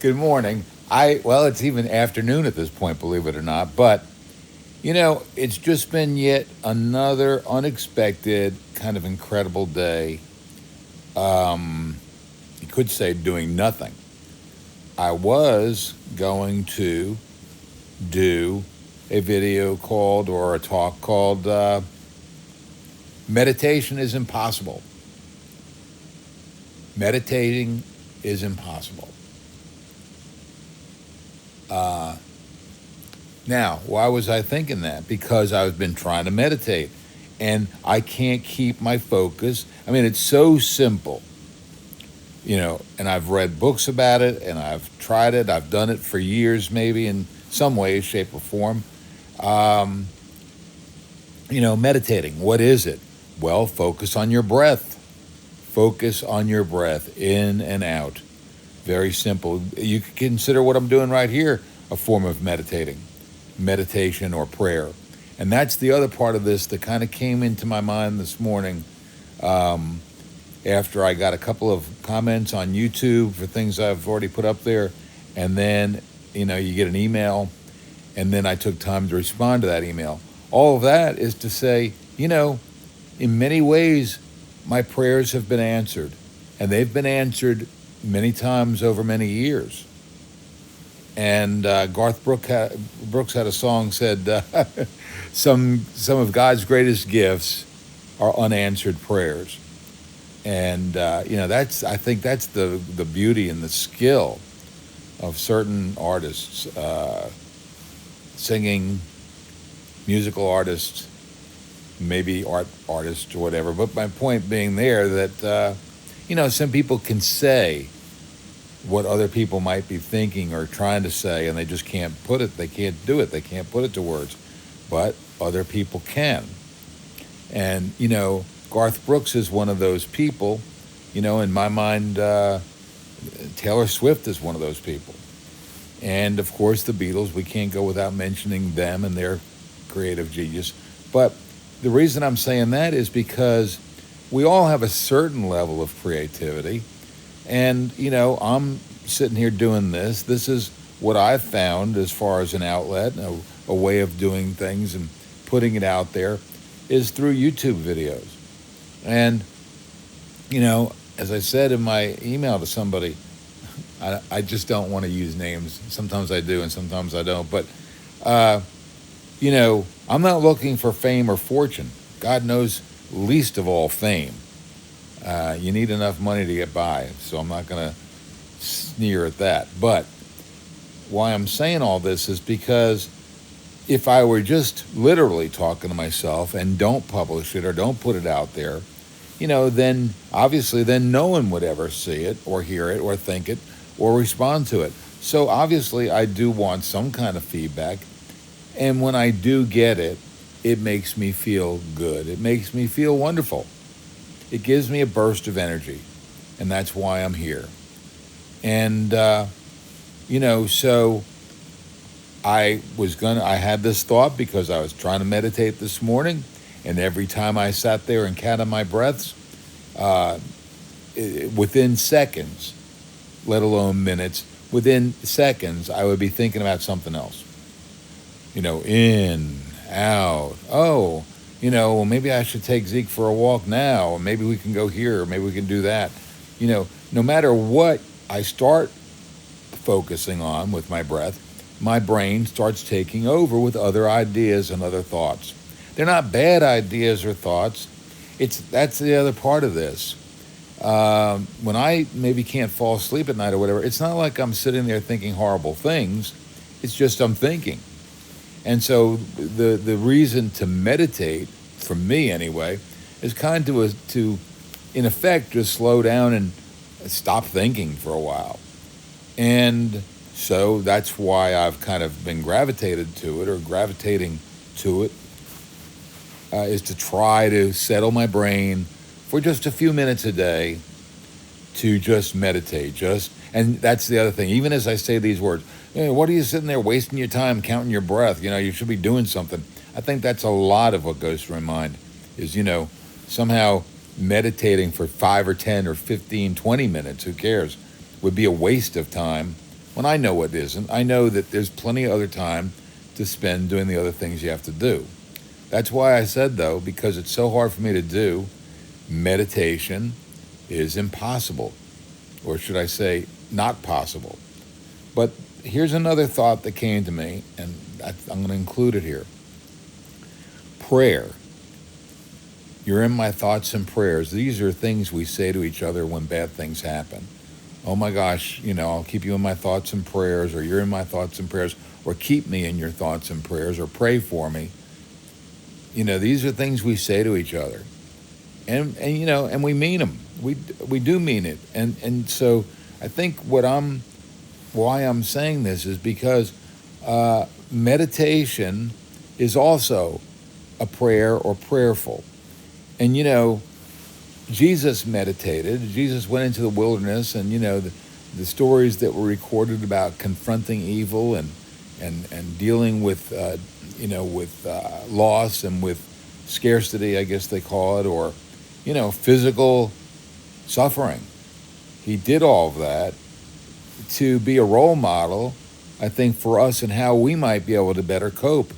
Good morning. Well, it's even afternoon at this point, believe it or not. But, it's just been yet another unexpected, kind of incredible day. You could say doing nothing. I was going to do a video called or a talk called Meditation is Impossible. Meditating is impossible. Uh, Now, why was I thinking that? Because I've been trying to meditate and I can't keep my focus. I mean, it's so simple, and I've read books about it and I've tried it. I've done it for years, maybe in some way, shape, or form. Um, Meditating, what is it? Well, focus on your breath. Focus on your breath in and out. Very simple. You could consider what I'm doing right here a form of meditation or prayer. And that's the other part of this that kind of came into my mind this morning um, after I got a couple of comments on YouTube for things I've already put up there. And then, you get an email, and then I took time to respond to that email. All of that is to say, in many ways, my prayers have been answered. And they've been answered many times over many years. And Brooks had a song said, some of God's greatest gifts are unanswered prayers, and that's I think that's the beauty and the skill of certain artists, singing, musical artists, maybe art artists or whatever. But my point being there that some people can say what other people might be thinking or trying to say, and they just can't put it. They can't do it. They can't put it to words, but other people can. And Garth Brooks is one of those people. In my mind, Taylor Swift is one of those people, and of course the Beatles. We can't go without mentioning them and their creative genius. But the reason I'm saying that is because we all have a certain level of creativity. And, I'm sitting here doing this. This is what I've found as far as an outlet, a way of doing things and putting it out there is through YouTube videos. And, as I said in my email to somebody, I just don't want to use names. Sometimes I do and sometimes I don't. But, I'm not looking for fame or fortune. God knows, least of all fame. You need enough money to get by, so I'm not going to sneer at that. But why I'm saying all this is because if I were just literally talking to myself and don't publish it or don't put it out there, then obviously then no one would ever see it or hear it or think it or respond to it. So obviously I do want some kind of feedback. And when I do get it, it makes me feel good. It makes me feel wonderful. It gives me a burst of energy, and that's why I'm here. And, so I had this thought because I was trying to meditate this morning, and every time I sat there and counted my breaths, within seconds, let alone minutes, within seconds, I would be thinking about something else. In, out, oh, well, maybe I should take Zeke for a walk now, or maybe we can go here, or maybe we can do that. No matter what I start focusing on with my breath, my brain starts taking over with other ideas and other thoughts. They're not bad ideas or thoughts. That's the other part of this. When I maybe can't fall asleep at night or whatever, it's not like I'm sitting there thinking horrible things. It's just I'm thinking. And so the reason to meditate, for me anyway, is kind of to in effect, just slow down and stop thinking for a while. And so that's why I've kind of been gravitated to it or gravitating to it, is to try to settle my brain for just a few minutes a day to just meditate. And that's the other thing. Even as I say these words, hey, what are you sitting there wasting your time counting your breath? You should be doing something. I think that's a lot of what goes through my mind is, somehow meditating for 5 or 10 or 15, 20 minutes, who cares, would be a waste of time when I know what isn't. I know that there's plenty of other time to spend doing the other things you have to do. That's why I said, though, because it's so hard for me to do, meditation is impossible. Or should I say, not possible. But here's another thought that came to me, and I'm going to include it here. Prayer. You're in my thoughts and prayers. These are things we say to each other when bad things happen. Oh my gosh, I'll keep you in my thoughts and prayers, or you're in my thoughts and prayers, or keep me in your thoughts and prayers, or pray for me. These are things we say to each other. And we mean them. We do mean it. And so I think why I'm saying this is because meditation is also a prayer or prayerful. And Jesus meditated. Jesus went into the wilderness, and the stories that were recorded about confronting evil and dealing with loss and with scarcity, I guess they call it, or physical suffering. He did all of that to be a role model, I think, for us and how we might be able to better cope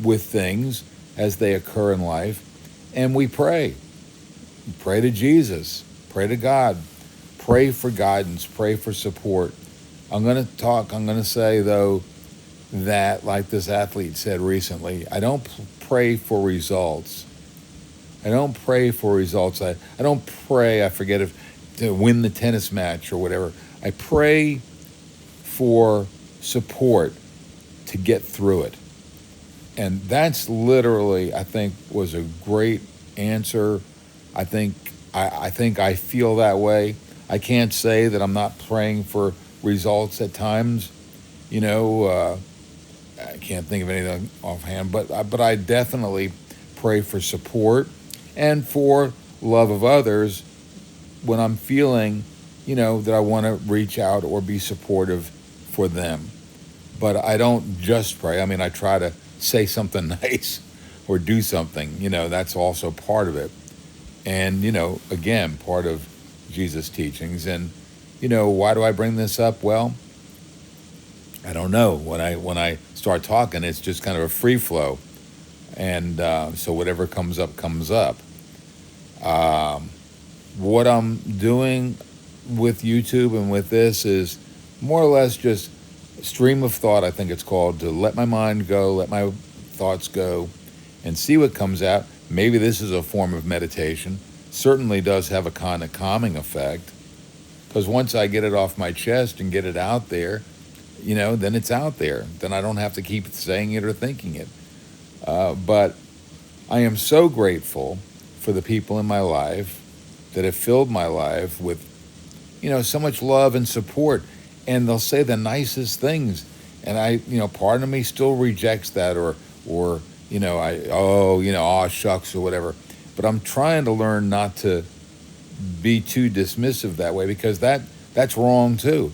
with things as they occur in life. And we pray. Pray to Jesus. Pray to God. Pray for guidance. Pray for support. I'm going to say, though, that, like this athlete said recently, I don't pray for results. I don't pray for results. I don't pray, I forget if to win the tennis match or whatever. I pray for support to get through it. And that's literally, I think, was a great answer. I think I feel that way. I can't say that I'm not praying for results at times. I can't think of anything offhand, but I definitely pray for support and for love of others when I'm feeling, that I want to reach out or be supportive for them. But I don't just pray. I mean, I try to say something nice or do something. That's also part of it. And, again, part of Jesus' teachings. And, why do I bring this up? Well, I don't know. When I start talking, it's just kind of a free flow. And so whatever comes up, comes up. What I'm doing with YouTube and with this is more or less just stream of thought, I think it's called, to let my mind go, let my thoughts go, and see what comes out. Maybe this is a form of meditation. Certainly does have a kind of calming effect, because once I get it off my chest and get it out there, then it's out there. Then I don't have to keep saying it or thinking it. But I am so grateful for the people in my life that have filled my life with, so much love and support. And they'll say the nicest things. And part of me still rejects that or shucks or whatever. But I'm trying to learn not to be too dismissive that way, because that's wrong too.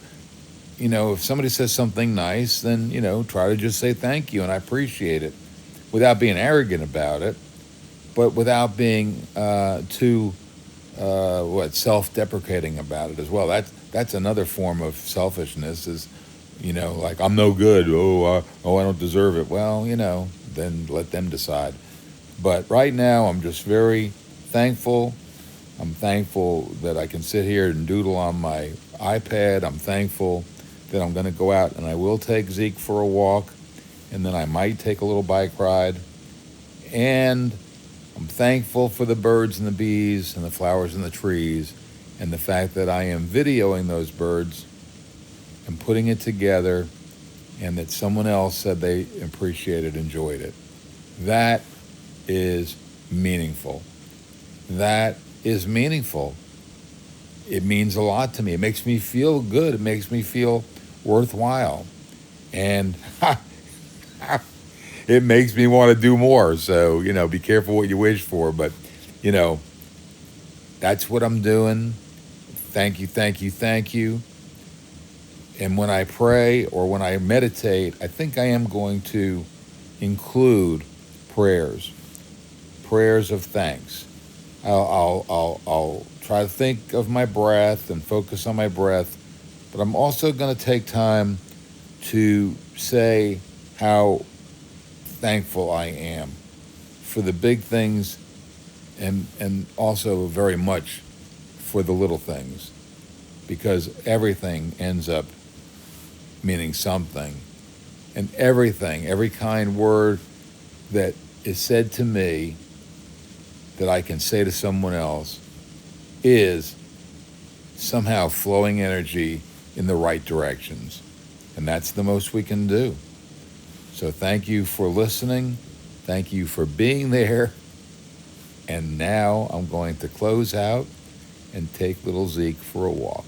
If somebody says something nice, then, try to just say thank you and I appreciate it without being arrogant about it, but without being too self-deprecating about it as well. That's another form of selfishness is, like, I'm no good. I don't deserve it. Well, then let them decide. But right now, I'm just very thankful. I'm thankful that I can sit here and doodle on my iPad. I'm thankful that I'm going to go out and I will take Zeke for a walk, and then I might take a little bike ride. And I'm thankful for the birds and the bees and the flowers and the trees, and the fact that I am videoing those birds and putting it together, and that someone else said they appreciated, enjoyed it. That is meaningful. That is meaningful. It means a lot to me. It makes me feel good. It makes me feel worthwhile. And it makes me want to do more. So, be careful what you wish for. But, that's what I'm doing. Thank you, thank you, thank you. And when I pray or when I meditate, I think I am going to include prayers of thanks. I'll try to think of my breath and focus on my breath but I'm also going to take time to say how thankful I am for the big things and also very much for the little things, because everything ends up meaning something. And everything, every kind word that is said to me that I can say to someone else is somehow flowing energy in the right directions. And that's the most we can do. So thank you for listening. Thank you for being there. And now I'm going to close out and take little Zeke for a walk.